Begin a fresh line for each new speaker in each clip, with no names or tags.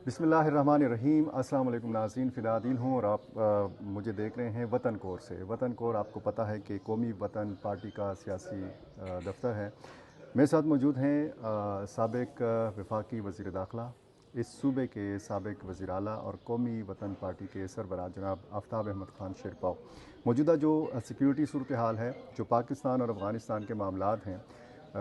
بسم اللہ الرحمن الرحیم۔ السلام علیکم ناظرین، فدا دین ہوں اور آپ مجھے دیکھ رہے ہیں وطن کور سے۔ وطن کور آپ کو پتہ ہے کہ قومی وطن پارٹی کا سیاسی دفتر ہے۔ میرے ساتھ موجود ہیں سابق وفاقی وزیر داخلہ، اس صوبے کے سابق وزیر اعلیٰ اور قومی وطن پارٹی کے سربراہ جناب آفتاب احمد خان شیرپاؤ۔ موجودہ جو سیکیورٹی صورتحال ہے، جو پاکستان اور افغانستان کے معاملات ہیں،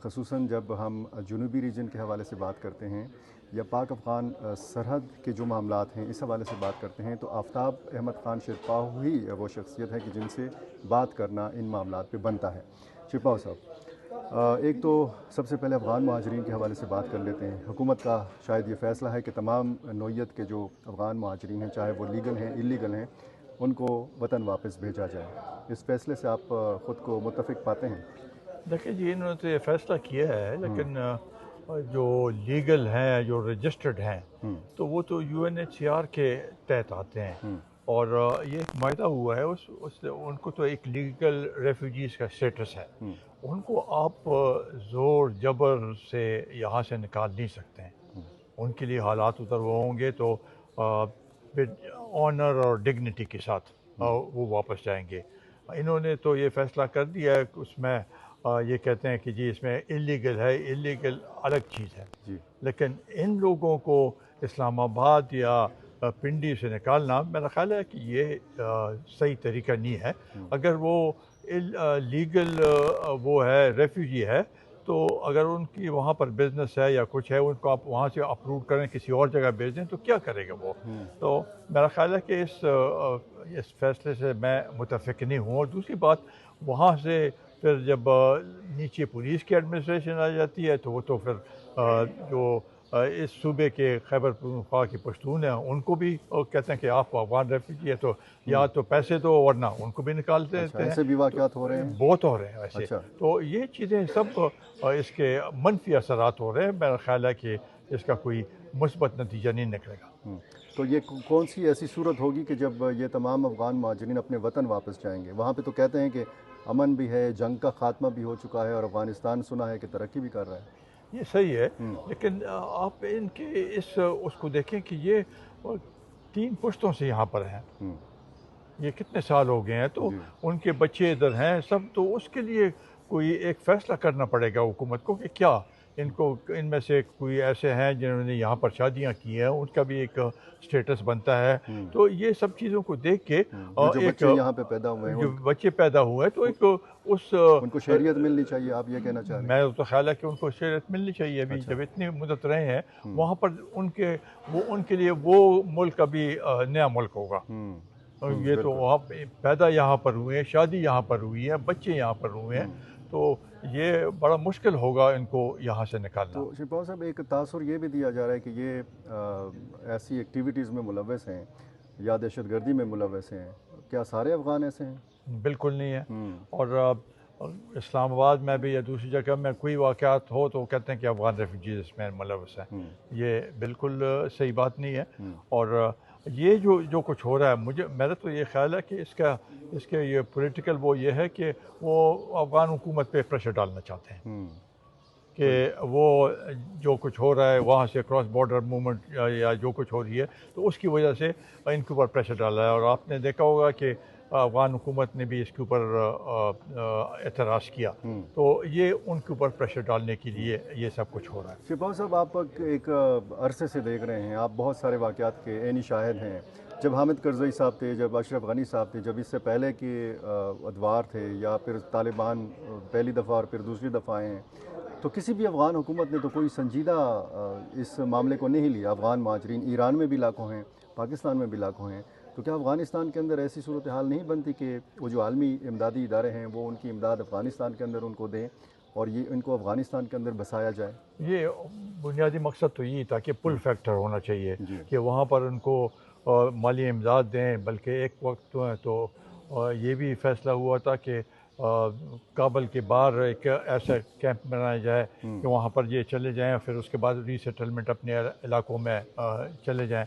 خصوصاً جب ہم جنوبی ریجن کے حوالے سے بات کرتے ہیں یا پاک افغان سرحد کے جو معاملات ہیں اس حوالے سے بات کرتے ہیں، تو آفتاب احمد خان شیرپاؤ ہی وہ شخصیت ہے کہ جن سے بات کرنا ان معاملات پہ بنتا ہے۔ شیرپاؤ صاحب، ایک تو سب سے پہلے افغان مہاجرین کے حوالے سے بات کر لیتے ہیں۔ حکومت کا شاید یہ فیصلہ ہے کہ تمام نوعیت کے جو افغان مہاجرین ہیں، چاہے وہ لیگل ہیں اللیگل ہیں، ان کو وطن واپس بھیجا جائے۔ اس فیصلے سے آپ خود کو متفق پاتے ہیں؟
دیکھیں جی، انہوں نے تو یہ فیصلہ کیا ہے، لیکن جو لیگل ہیں، جو رجسٹرڈ ہیں، تو وہ تو U N H C R کے تحت آتے ہیں، اور یہ ایک معاہدہ ہوا ہے، ان کو تو ایک لیگل ریفیوجیز کا اسٹیٹس ہے۔ ان کو آپ زور جبر سے یہاں سے نکال نہیں سکتے ہیں۔ ان کے لیے حالات ادھر وہ ہوں گے تو آنر اور ڈگنیٹی کے ساتھ وہ واپس جائیں گے۔ انہوں نے تو یہ فیصلہ کر دیا ہے کہ اس میں یہ کہتے ہیں کہ جی اس میں اللیگل ہے، اللیگل الگ چیز ہے، لیکن ان لوگوں کو اسلام آباد یا پنڈی سے نکالنا میرا خیال ہے کہ یہ صحیح طریقہ نہیں ہے۔ اگر وہ لیگل وہ ہے، ریفیوجی ہے، تو اگر ان کی وہاں پر بزنس ہے یا کچھ ہے، ان کو آپ وہاں سے اپروو کریں، کسی اور جگہ بھیج دیں، تو کیا کرے گا وہ؟ تو میرا خیال ہے کہ اس فیصلے سے میں متفق نہیں ہوں۔ اور دوسری بات، وہاں سے پھر جب نیچے پولیس کی ایڈمنسٹریشن آ جاتی ہے تو وہ تو پھر جو اس صوبے کے خیبر پختونخوا کے پشتون ہیں، ان کو بھی کہتے ہیں کہ آپ افغان ریفیوجی ہے تو یا تو پیسے دو، ورنہ ان کو بھی نکال دیتے ہیں۔
ایسے بھی واقعات ہو رہے ہیں؟
بہت ہو رہے ہیں ویسے۔ تو یہ چیزیں سب اس کے منفی اثرات ہو رہے ہیں۔ میرا خیال ہے کہ اس کا کوئی مثبت نتیجہ نہیں نکلے گا۔
تو یہ کون سی ایسی صورت ہوگی کہ جب یہ تمام افغان مہاجرین اپنے وطن واپس جائیں گے؟ وہاں پہ تو کہتے ہیں کہ امن بھی ہے، جنگ کا خاتمہ بھی ہو چکا ہے، اور افغانستان سنا ہے کہ ترقی بھی کر رہا ہے۔
یہ صحیح ہے، لیکن آپ ان کے اس کو دیکھیں کہ یہ 3 پشتوں سے یہاں پر ہیں، یہ کتنے سال ہو گئے ہیں، تو ان کے بچے ادھر ہیں سب، تو اس کے لیے کوئی ایک فیصلہ کرنا پڑے گا حکومت کو کہ کیا ان میں سے کوئی ایسے ہیں جنہوں نے یہاں پر شادیاں کی ہیں، ان کا بھی ایک اسٹیٹس بنتا ہے۔ تو یہ سب چیزوں کو دیکھ کے
جو بچے یہاں پہ پیدا ہوئے ہیں،
جو بچے پیدا ہوئے تو ایک
ان کو شہریت ملنی چاہیے، آپ یہ کہنا چاہ رہے ہیں؟
میں تو خیال ہے کہ ان کو شہریت ملنی چاہیے۔ ابھی جب اتنی مدت رہے ہیں وہاں پر، ان کے لیے وہ ملک ابھی نیا ملک ہوگا۔ یہ تو وہاں پیدا یہاں پر ہوئے ہیں، شادی یہاں پر ہوئی ہے، بچے یہاں پر ہوئے ہیں، تو یہ بڑا مشکل ہوگا ان کو یہاں سے نکالنا۔
تو شیرپاؤ صاحب، ایک تاثر یہ بھی دیا جا رہا ہے کہ یہ ایسی ایکٹیویٹیز میں ملوث ہیں یا دہشت گردی میں ملوث ہیں۔ کیا سارے افغان ایسے ہیں؟
بالکل نہیں ہے۔ اور اسلام آباد میں بھی یا دوسری جگہ میں کوئی واقعات ہو تو وہ کہتے ہیں کہ افغان ریفیوجیز اس میں ملوث ہیں۔ یہ بالکل صحیح بات نہیں ہے۔ اور یہ جو کچھ ہو رہا ہے، میرا تو یہ خیال ہے کہ اس کے یہ پولیٹیکل وہ یہ ہے کہ وہ افغان حکومت پہ پریشر ڈالنا چاہتے ہیں کہ وہ جو کچھ ہو رہا ہے وہاں سے کراس بارڈر موومنٹ یا جو کچھ ہو رہی ہے، تو اس کی وجہ سے ان کے اوپر پریشر ڈالا ہے۔ اور آپ نے دیکھا ہوگا کہ افغان حکومت نے بھی اس کے اوپر اعتراض کیا، تو یہ ان کے اوپر پریشر ڈالنے کے لیے یہ سب کچھ ہو رہا ہے۔
شیرپاؤ صاحب، آپ ایک عرصے سے دیکھ رہے ہیں، آپ بہت سارے واقعات کے عینی شاہد ہیں۔ جب حامد کرزئی صاحب تھے، جب اشرف غنی صاحب تھے، جب اس سے پہلے کے ادوار تھے، یا پھر طالبان پہلی دفعہ اور پھر دوسری دفعہ آئے ہیں، تو کسی بھی افغان حکومت نے تو کوئی سنجیدہ اس معاملے کو نہیں لیا۔ افغان مہاجرین ایران میں بھی لاکھوں ہیں، پاکستان میں بھی لاکھوں ہیں، تو کیا افغانستان کے اندر ایسی صورتحال نہیں بنتی کہ وہ جو عالمی امدادی ادارے ہیں وہ ان کی امداد افغانستان کے اندر ان کو دیں اور یہ ان کو افغانستان کے اندر بسایا جائے؟
یہ بنیادی مقصد تو یہی تھا کہ پل فیکٹر ہونا چاہیے کہ وہاں پر ان کو مالی امداد دیں۔ بلکہ ایک وقت تو یہ بھی فیصلہ ہوا تھا کہ کابل کے باہر ایک ایسا کیمپ بنایا جائے کہ وہاں پر یہ چلے جائیں، پھر اس کے بعد ری سیٹلمنٹ اپنے علاقوں میں چلے جائیں۔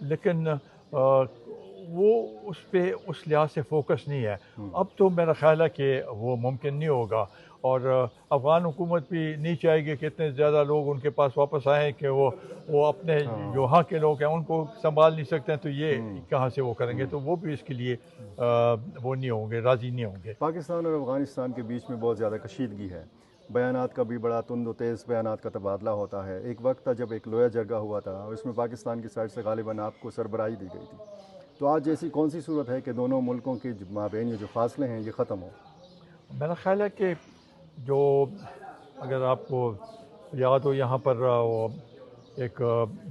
لیکن وہ اس پہ اس لحاظ سے فوکس نہیں ہے۔ اب تو میرا خیال ہے کہ وہ ممکن نہیں ہوگا۔ اور افغان حکومت بھی نہیں چاہے گی کہ اتنے زیادہ لوگ ان کے پاس واپس آئیں کہ وہ اپنے جو وہاں کے لوگ ہیں ان کو سنبھال نہیں سکتے ہیں، تو یہ کہاں سے وہ کریں گے، تو وہ بھی اس کے لیے وہ نہیں ہوں گے، راضی نہیں ہوں گے۔
پاکستان اور افغانستان کے بیچ میں بہت زیادہ کشیدگی ہے، بیانات کا بھی بڑا تند و تیز بیانات کا تبادلہ ہوتا ہے۔ ایک وقت تھا جب ایک لویا جرگہ ہوا تھا اور اس میں پاکستان کی سائڈ سے غالباً آپ کو سربراہی دی گئی تھی، تو آج ایسی کون سی صورت ہے کہ دونوں ملکوں کے مابین یہ جو فاصلے ہیں یہ ختم ہو؟
میرا خیال ہے کہ جو اگر آپ کو یاد ہو یہاں پر وہ ایک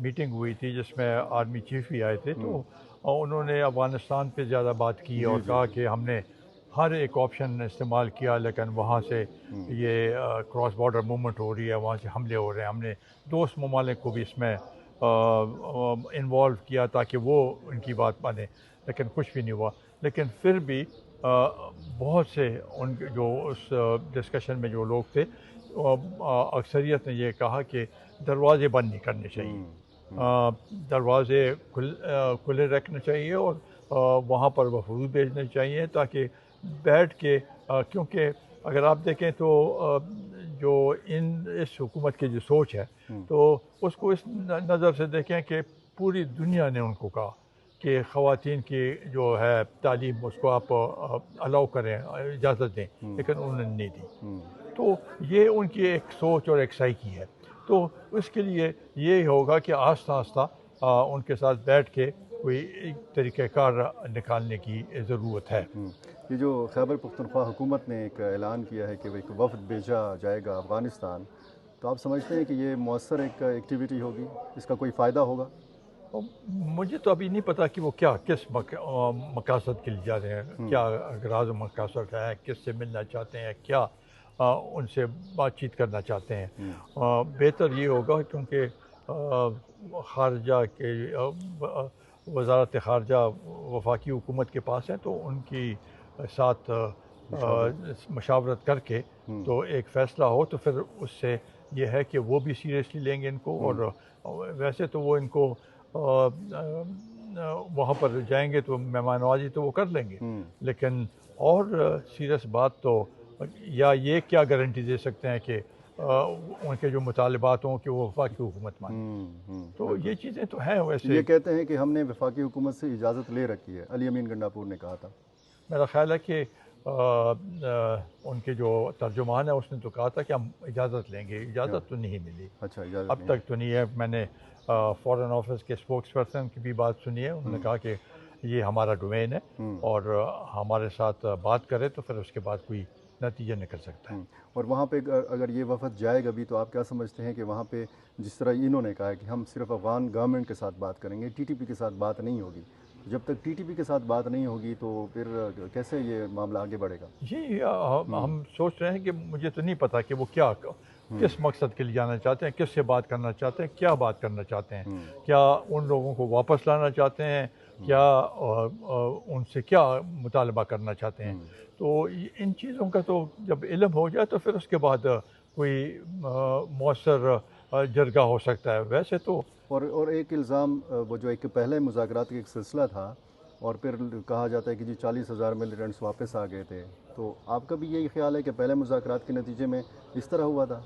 میٹنگ ہوئی تھی جس میں آرمی چیف بھی آئے تھے، تو انہوں نے افغانستان پہ زیادہ بات کی اور کہا کہ ہم نے ہر ایک آپشن استعمال کیا، لیکن وہاں سے یہ کراس بارڈر موومنٹ ہو رہی ہے، وہاں سے حملے ہو رہے ہیں، ہم نے دوست ممالک کو بھی اس میں انوالو کیا تاکہ وہ ان کی بات مانیں، لیکن کچھ بھی نہیں ہوا۔ لیکن پھر بھی بہت سے ان جو اس ڈسکشن میں جو لوگ تھے، اکثریت نے یہ کہا کہ دروازے بند نہیں کرنے چاہیے، دروازے کھلے رکھنے چاہیے اور وہاں پر وفود بھیجنے چاہیے تاکہ بیٹھ کے، کیونکہ اگر آپ دیکھیں تو جو اس حکومت کی جو سوچ ہے تو اس کو اس نظر سے دیکھیں کہ پوری دنیا نے ان کو کہا کہ خواتین کی جو ہے تعلیم اس کو آپ الاؤ کریں، اجازت دیں، لیکن انہوں نے نہیں دی۔ تو یہ ان کی ایک سوچ اور ایک سائیکی ہے، تو اس کے لیے یہ ہوگا کہ آہستہ آہستہ ان کے ساتھ بیٹھ کے کوئی ایک طریقہ کار نکالنے کی ضرورت ہے۔
یہ جو خیبر پختونخوا حکومت نے ایک اعلان کیا ہے کہ وہ ایک وفد بھیجا جائے گا افغانستان، تو آپ سمجھتے ہیں کہ یہ مؤثر ایک ایکٹیویٹی ہوگی، اس کا کوئی فائدہ ہوگا؟
مجھے تو ابھی نہیں پتا کہ وہ کس مقاصد کے لیے جا رہے ہیں، کیا اغراض و مقاصد ہے، کس سے ملنا چاہتے ہیں، کیا ان سے بات چیت کرنا چاہتے ہیں۔ بہتر یہ ہوگا کیونکہ خارجہ کے وزارت خارجہ وفاقی حکومت کے پاس ہے، تو ان کی ساتھ مشاورت کر کے تو ایک فیصلہ ہو، تو پھر اس سے یہ ہے کہ وہ بھی سیریسلی لیں گے ان کو، اور ویسے تو وہ ان کو وہاں پر جائیں گے تو مہمان نوازی تو وہ کر لیں گے، لیکن اور سیریس بات تو یا یہ کیا گارنٹی دے سکتے ہیں کہ ان کے جو مطالبات ہوں کہ وہ وفاقی حکومت مانے، تو یہ چیزیں تو ہیں۔ ویسے
یہ کہتے ہیں کہ ہم نے وفاقی حکومت سے اجازت لے رکھی ہے، علی امین گنڈاپور نے کہا تھا۔
میرا خیال ہے کہ ان کے جو ترجمان ہے اس نے تو کہا تھا کہ ہم اجازت لیں گے، اجازت تو نہیں ملی،
اچھا، اجازت
اب تک تو نہیں ہے۔ میں نے فارن آفس کے اسپوکس پرسن کی بھی بات سنی ہے، انہوں نے کہا کہ یہ ہمارا ڈومین ہے اور ہمارے ساتھ بات کرے تو پھر اس کے بعد کوئی نتیجہ نکل سکتا ہے۔
اور وہاں پہ اگر یہ وفد جائے گا بھی تو آپ کیا سمجھتے ہیں کہ وہاں پہ جس طرح انہوں نے کہا ہے کہ ہم صرف افغان گورنمنٹ کے ساتھ بات کریں گے، ٹی ٹی پی کے ساتھ بات نہیں ہوگی، جب تک ٹی ٹی پی کے ساتھ بات نہیں ہوگی تو پھر کیسے یہ معاملہ آگے بڑھے گا؟
جی ہم سوچ رہے ہیں کہ مجھے تو نہیں پتا کہ وہ کس مقصد کے لیے جانا چاہتے ہیں، کس سے بات کرنا چاہتے ہیں، کیا بات کرنا چاہتے ہیں، کیا ان لوگوں کو واپس لانا چاہتے ہیں، کیا ان سے کیا مطالبہ کرنا چاہتے ہیں۔ تو ان چیزوں کا تو جب علم ہو جائے تو پھر اس کے بعد کوئی مؤثر جرگہ ہو سکتا ہے۔ ویسے تو
اور ایک الزام وہ جو ایک پہلے مذاکرات کا ایک سلسلہ تھا اور پھر کہا جاتا ہے کہ جی 40,000 ملیٹنٹس واپس آ گئے تھے، تو آپ کا بھی یہی خیال ہے کہ پہلے مذاکرات کے نتیجے میں اس طرح ہوا تھا؟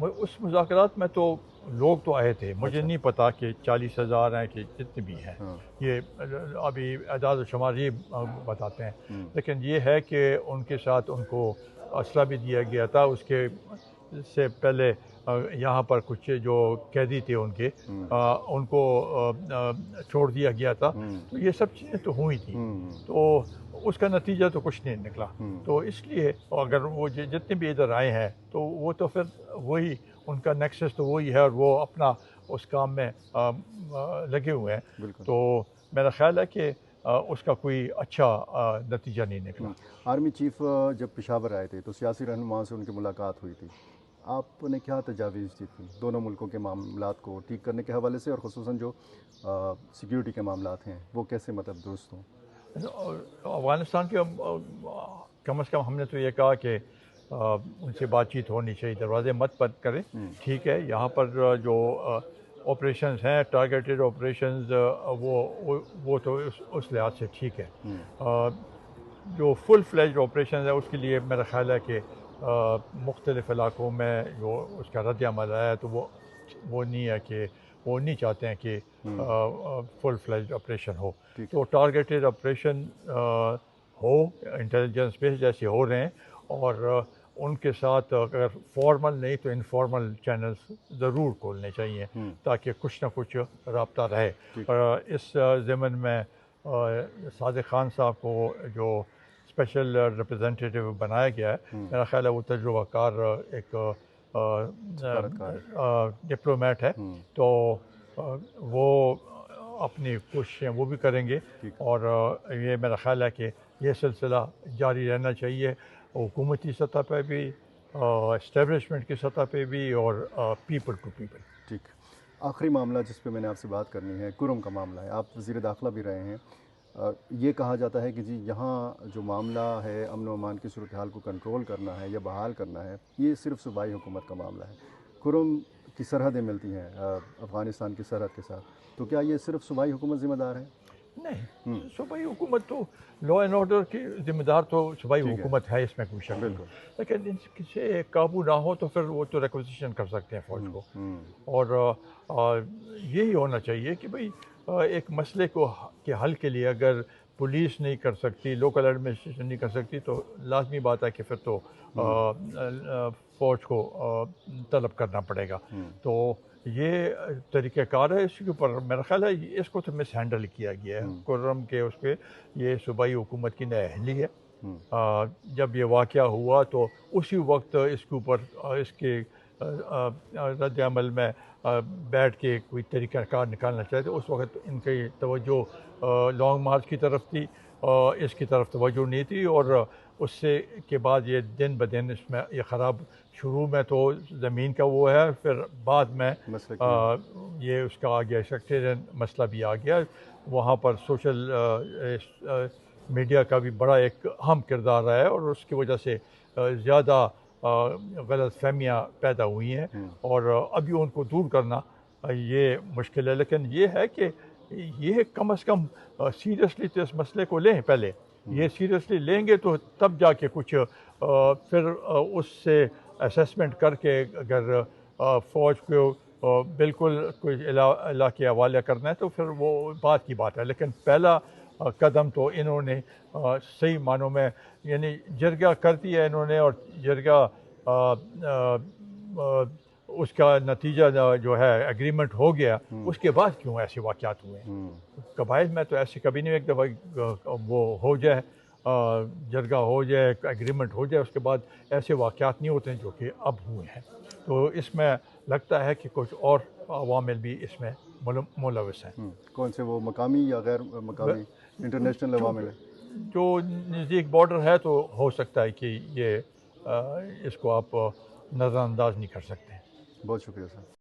اس مذاکرات میں تو لوگ تو آئے تھے، مجھے نہیں پتا کہ 40,000 ہیں کہ جتنے بھی ہیں، یہ ابھی اعداد و شمار یہ بتاتے ہیں، لیکن یہ ہے کہ ان کے ساتھ ان کو اسلحہ بھی دیا گیا تھا۔ اس کے سے پہلے یہاں پر کچھ جو قیدی تھے ان کے ان کو چھوڑ دیا گیا تھا، تو یہ سب چیزیں تو ہوئی تھیں، تو اس کا نتیجہ تو کچھ نہیں نکلا۔ تو اس لیے اگر وہ جتنے بھی ادھر آئے ہیں تو وہ تو پھر وہی ان کا نیکسس تو وہی ہے اور وہ اپنا اس کام میں لگے ہوئے ہیں، تو میرا خیال ہے کہ اس کا کوئی اچھا نتیجہ نہیں نکلا۔
آرمی چیف جب پشاور آئے تھے تو سیاسی رہنماؤں سے ان کی ملاقات ہوئی تھی، آپ نے کیا تجاویز دی تھی دونوں ملکوں کے معاملات کو ٹھیک کرنے کے حوالے سے، اور خصوصاً جو سیکیورٹی کے معاملات ہیں وہ کیسے درست ہوں؟
افغانستان کے کم از کم ہم نے تو یہ کہا کہ ان سے بات چیت ہونی چاہیے، دروازے مت بند کریں، ٹھیک ہے۔ یہاں پر جو آپریشنز ہیں، ٹارگیٹڈ آپریشنز، وہ تو اس لحاظ سے ٹھیک ہے۔ جو فل فلیجڈ آپریشنز ہے اس کے لیے میرا خیال ہے کہ مختلف علاقوں میں جو اس کا رد عمل ہے تو وہ نہیں ہے کہ وہ نہیں چاہتے ہیں کہ فل فلیجڈ آپریشن ہو. تو ٹارگیٹڈ آپریشن ہو انٹیلیجنس بیس جیسے ہو رہے ہیں, اور ان کے ساتھ اگر فارمل نہیں تو انفارمل چینلز ضرور کھولنے چاہیے تاکہ کچھ نہ کچھ رابطہ رہے. اور اس ضمن میں صادق خان صاحب کو جو اسپیشل ریپرزینٹیو بنایا گیا ہے, میرا خیال ہے وہ تجربہ کار ایک ڈپلومیٹ ہے, تو وہ اپنی کوششیں وہ بھی کریں گے, اور یہ میرا خیال ہے کہ یہ سلسلہ جاری رہنا چاہیے حکومتی سطح پہ بھی, اسٹیبلشمنٹ کی سطح پہ بھی, اور پیپل ٹو پیپل.
ٹھیک. آخری معاملہ جس پہ میں نے آپ سے بات کرنی ہے کرم کا معاملہ ہے. آپ وزیر داخلہ بھی رہے ہیں. یہ کہا جاتا ہے کہ جی یہاں جو معاملہ ہے امن و امان کی صورتحال کو کنٹرول کرنا ہے یا بحال کرنا ہے, یہ صرف صوبائی حکومت کا معاملہ ہے. کرم کی سرحدیں ملتی ہیں افغانستان کی سرحد کے ساتھ, تو کیا یہ صرف صوبائی حکومت ذمہ دار ہے؟
نہیں, صوبائی حکومت تو لا اینڈ آرڈر کی ذمہ دار تو صوبائی حکومت ہے, اس میں کوئی شک نہیں, لیکن ان سے قابو نہ ہو تو پھر وہ تو ریکوزیشن کر سکتے ہیں فوج کو. اور یہی ہونا چاہیے کہ بھئی ایک مسئلے کو کے حل کے لیے اگر پولیس نہیں کر سکتی, لوکل ایڈمنسٹریشن نہیں کر سکتی, تو لازمی بات ہے کہ پھر تو فوج کو طلب کرنا پڑے گا. تو یہ طریقہ کار ہے. اس کے اوپر میرا خیال ہے اس کو تو مس ہینڈل کیا گیا ہے کرم کے اس پہ. یہ صوبائی حکومت کی نااہلی ہے. جب یہ واقعہ ہوا تو اسی وقت اس کے اوپر اس کے رد عمل میں بیٹھ کے کوئی طریقہ کار نکالنا چاہتے. اس وقت ان کی توجہ لانگ مارچ کی طرف تھی, اس کی طرف توجہ نہیں تھی, اور اس سے کے بعد یہ دن بدن اس میں یہ خراب, شروع میں تو زمین کا وہ ہے, پھر بعد میں یہ اس کا آ گیا سیکٹیرین مسئلہ بھی آ گیا. وہاں پر سوشل میڈیا کا بھی بڑا ایک اہم کردار رہا ہے, اور اس کی وجہ سے زیادہ غلط فہمیاں پیدا ہوئی ہیں, اور ابھی ان کو دور کرنا یہ مشکل ہے. لیکن یہ ہے کہ یہ کم از کم سیریسلی تو اس مسئلے کو لیں. پہلے یہ سیریسلی لیں گے تو تب جا کے کچھ پھر اس سے اسیسمنٹ کر کے اگر فوج کو بالکل کوئی علاقے حوالے کرنا ہے تو پھر وہ بات کی بات ہے. لیکن پہلا قدم تو انہوں نے صحیح معنوں میں یعنی جرگہ کر دیا ہے انہوں نے, اور جرگہ اس کا نتیجہ جو ہے ایگریمنٹ ہو گیا. اس کے بعد کیوں ایسے واقعات ہوئے ہیں؟ قبائل میں تو ایسے کبھی نہیں, ایک دفعہ وہ ہو جائے, جرگہ ہو جائے, ایگریمنٹ ہو جائے, اس کے بعد ایسے واقعات نہیں ہوتے ہیں جو کہ اب ہوئے ہیں. تو اس میں لگتا ہے کہ کچھ اور عوامل بھی اس میں ملوث ہیں.
کون سے, وہ مقامی یا غیر مقامی انٹرنیشنل عوامل ہیں؟
جو نزدیک بارڈر ہے تو ہو سکتا ہے کہ یہ اس کو آپ نظر انداز نہیں کر سکتے.
بہت شکریہ سر.